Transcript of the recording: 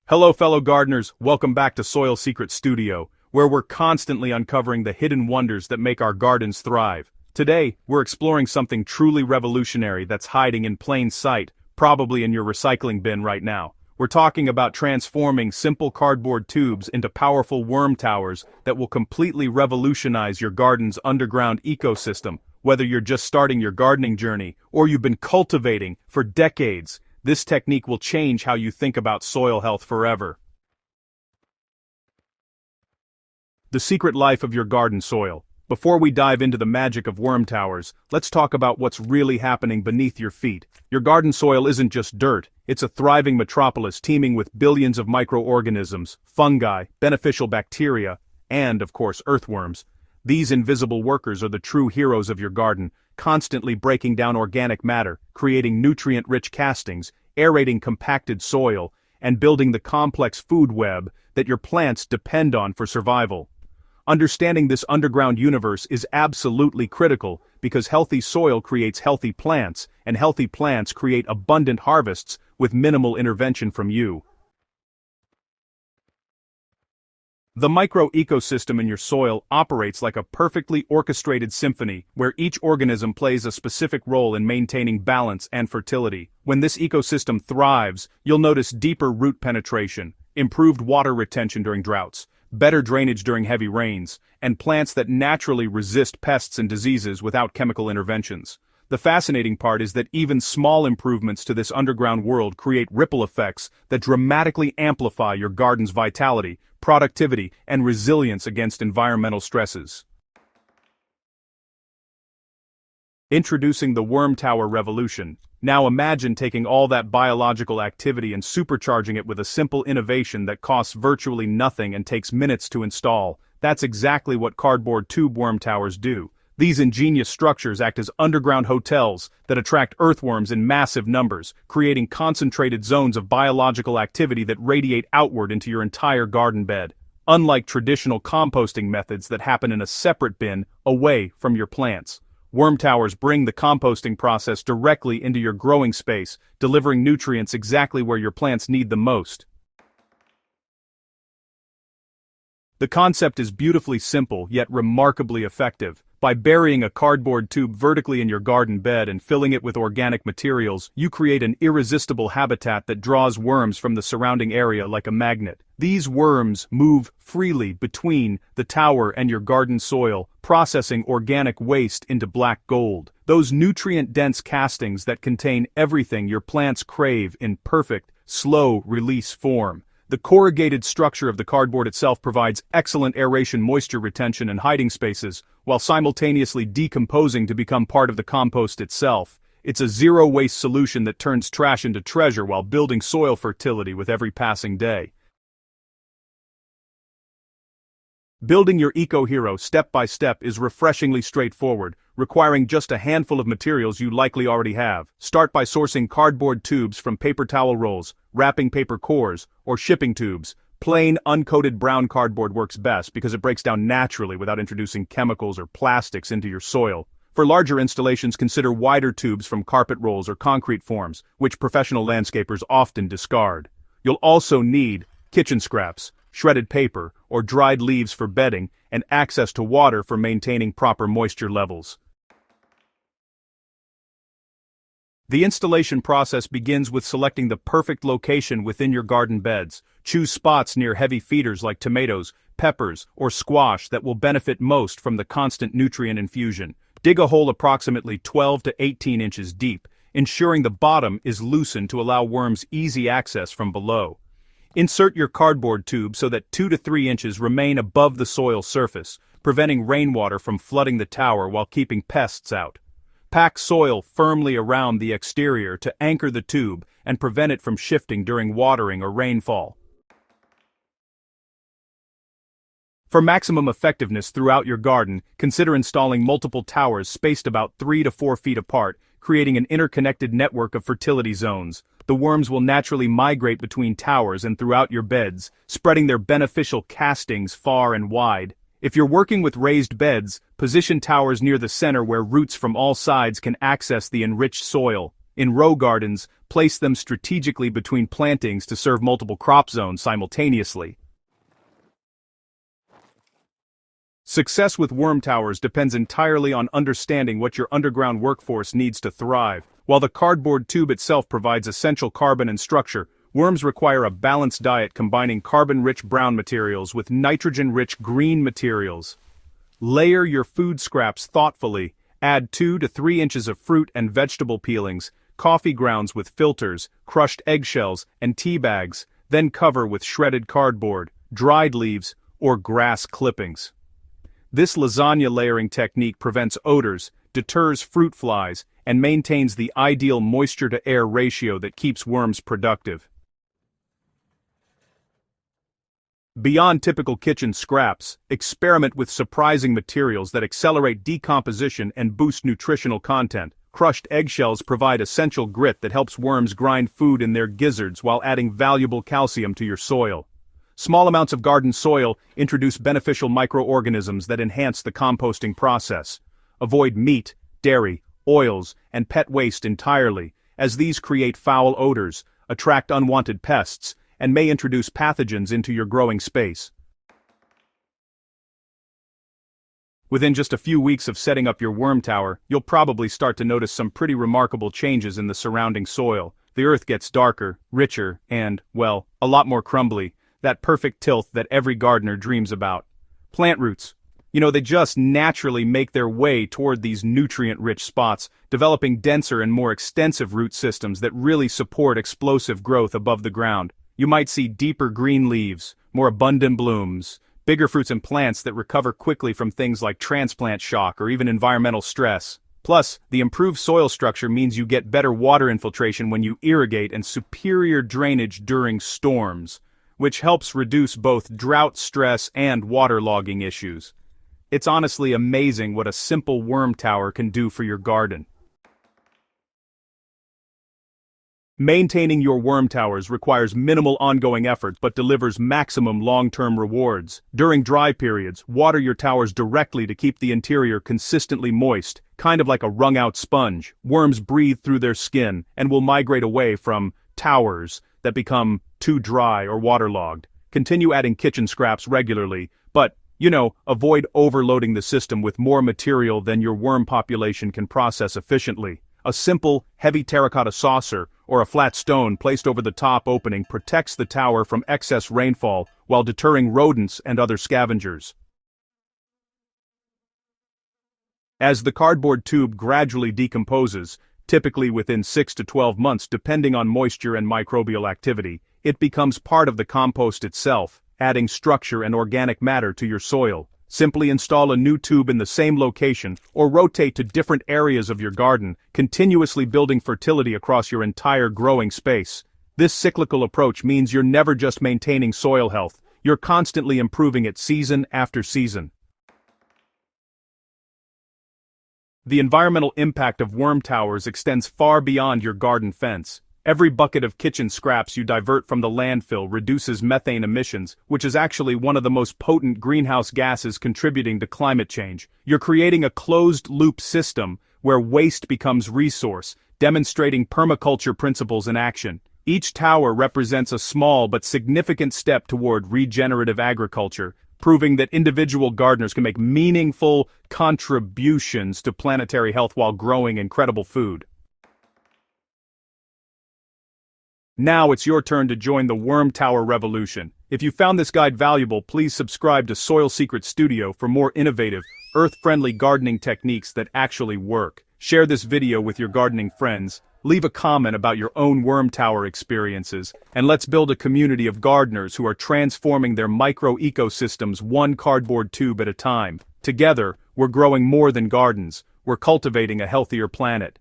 Hello fellow gardeners, welcome back to Soil Secret Studio, where we're constantly uncovering the hidden wonders that make our gardens thrive. Today, we're exploring something truly revolutionary that's hiding in plain sight, probably in your recycling bin right now. We're talking about transforming simple cardboard tubes into powerful worm towers that will completely revolutionize your garden's underground ecosystem. Whether you're just starting your gardening journey, or you've been cultivating for decades, this technique will change how you think about soil health forever. The secret life of your garden soil. Before we dive into the magic of worm towers, let's talk about what's really happening beneath your feet. Your garden soil isn't just dirt, it's a thriving metropolis teeming with billions of microorganisms, fungi, beneficial bacteria, and, of course, earthworms. These invisible workers are the true heroes of your garden, constantly breaking down organic matter, creating nutrient-rich castings, aerating compacted soil, and building the complex food web that your plants depend on for survival. Understanding this underground universe is absolutely critical because healthy soil creates healthy plants, and healthy plants create abundant harvests with minimal intervention from you. The micro-ecosystem in your soil operates like a perfectly orchestrated symphony where each organism plays a specific role in maintaining balance and fertility. When this ecosystem thrives, you'll notice deeper root penetration, improved water retention during droughts, better drainage during heavy rains, and plants that naturally resist pests and diseases without chemical interventions. The fascinating part is that even small improvements to this underground world create ripple effects that dramatically amplify your garden's vitality, productivity, and resilience against environmental stresses. Introducing the worm tower revolution. Now imagine taking all that biological activity and supercharging it with a simple innovation that costs virtually nothing and takes minutes to install. That's exactly what cardboard tube worm towers do. These ingenious structures act as underground hotels that attract earthworms in massive numbers, creating concentrated zones of biological activity that radiate outward into your entire garden bed. Unlike traditional composting methods that happen in a separate bin away from your plants, worm towers bring the composting process directly into your growing space, delivering nutrients exactly where your plants need them most. The concept is beautifully simple yet remarkably effective. By burying a cardboard tube vertically in your garden bed and filling it with organic materials, you create an irresistible habitat that draws worms from the surrounding area like a magnet. These worms move freely between the tower and your garden soil, processing organic waste into black gold. Those nutrient-dense castings that contain everything your plants crave in perfect, slow-release form. The corrugated structure of the cardboard itself provides excellent aeration, moisture retention, and hiding spaces, while simultaneously decomposing to become part of the compost itself. It's a zero-waste solution that turns trash into treasure while building soil fertility with every passing day. Building your eco-hero step by step is refreshingly straightforward, requiring just a handful of materials you likely already have. Start by sourcing cardboard tubes from paper towel rolls, wrapping paper cores, or shipping tubes. Plain, uncoated brown cardboard works best because it breaks down naturally without introducing chemicals or plastics into your soil. For larger installations, consider wider tubes from carpet rolls or concrete forms, which professional landscapers often discard. You'll also need kitchen scraps, shredded paper, or dried leaves for bedding, and access to water for maintaining proper moisture levels. The installation process begins with selecting the perfect location within your garden beds. Choose spots near heavy feeders like tomatoes, peppers, or squash that will benefit most from the constant nutrient infusion. Dig a hole approximately 12 to 18 inches deep, ensuring the bottom is loosened to allow worms easy access from below. Insert your cardboard tube so that 2 to 3 inches remain above the soil surface, preventing rainwater from flooding the tower while keeping pests out. Pack soil firmly around the exterior to anchor the tube and prevent it from shifting during watering or rainfall. For maximum effectiveness throughout your garden, consider installing multiple towers spaced about 3 to 4 feet apart, creating an interconnected network of fertility zones. The worms will naturally migrate between towers and throughout your beds, spreading their beneficial castings far and wide. If you're working with raised beds, position towers near the center where roots from all sides can access the enriched soil. In row gardens, place them strategically between plantings to serve multiple crop zones simultaneously. Success with worm towers depends entirely on understanding what your underground workforce needs to thrive. While the cardboard tube itself provides essential carbon and structure, worms require a balanced diet combining carbon-rich brown materials with nitrogen-rich green materials. Layer your food scraps thoughtfully. Add 2 to 3 inches of fruit and vegetable peelings, coffee grounds with filters, crushed eggshells, and tea bags, then cover with shredded cardboard, dried leaves, or grass clippings. This lasagna layering technique prevents odors, deters fruit flies, and maintains the ideal moisture-to-air ratio that keeps worms productive. Beyond typical kitchen scraps, experiment with surprising materials that accelerate decomposition and boost nutritional content. Crushed eggshells provide essential grit that helps worms grind food in their gizzards while adding valuable calcium to your soil. Small amounts of garden soil introduce beneficial microorganisms that enhance the composting process. Avoid meat, dairy, oils, and pet waste entirely, as these create foul odors, attract unwanted pests, and may introduce pathogens into your growing space. Within just a few weeks of setting up your worm tower, you'll probably start to notice some pretty remarkable changes in the surrounding soil. The earth gets darker, richer, and, well, a lot more crumbly, that perfect tilth that every gardener dreams about. Plant roots. They just naturally make their way toward these nutrient-rich spots, developing denser and more extensive root systems that really support explosive growth above the ground. You might see deeper green leaves, more abundant blooms, bigger fruits and plants that recover quickly from things like transplant shock or even environmental stress. Plus, the improved soil structure means you get better water infiltration when you irrigate and superior drainage during storms, which helps reduce both drought stress and waterlogging issues. It's honestly amazing what a simple worm tower can do for your garden. Maintaining your worm towers requires minimal ongoing effort but delivers maximum long-term rewards. During dry periods, water your towers directly to keep the interior consistently moist, kind of like a wrung-out sponge. Worms breathe through their skin and will migrate away from towers that become too dry or waterlogged. Continue adding kitchen scraps regularly, but, avoid overloading the system with more material than your worm population can process efficiently. A simple, heavy terracotta saucer or a flat stone placed over the top opening protects the tower from excess rainfall while deterring rodents and other scavengers. As the cardboard tube gradually decomposes, typically within 6 to 12 months depending on moisture and microbial activity, it becomes part of the compost itself, adding structure and organic matter to your soil. Simply install a new tube in the same location or rotate to different areas of your garden, continuously building fertility across your entire growing space. This cyclical approach means you're never just maintaining soil health, you're constantly improving it season after season. The environmental impact of worm towers extends far beyond your garden fence. Every bucket of kitchen scraps you divert from the landfill reduces methane emissions, which is actually one of the most potent greenhouse gases contributing to climate change. You're creating a closed-loop system where waste becomes resource, demonstrating permaculture principles in action. Each tower represents a small but significant step toward regenerative agriculture, proving that individual gardeners can make meaningful contributions to planetary health while growing incredible food. Now it's your turn to join the Worm Tower revolution. If you found this guide valuable, please subscribe to Soil Secret Studio for more innovative, earth-friendly gardening techniques that actually work. Share this video with your gardening friends, leave a comment about your own worm tower experiences, and let's build a community of gardeners who are transforming their micro-ecosystems one cardboard tube at a time. Together, we're growing more than gardens, we're cultivating a healthier planet.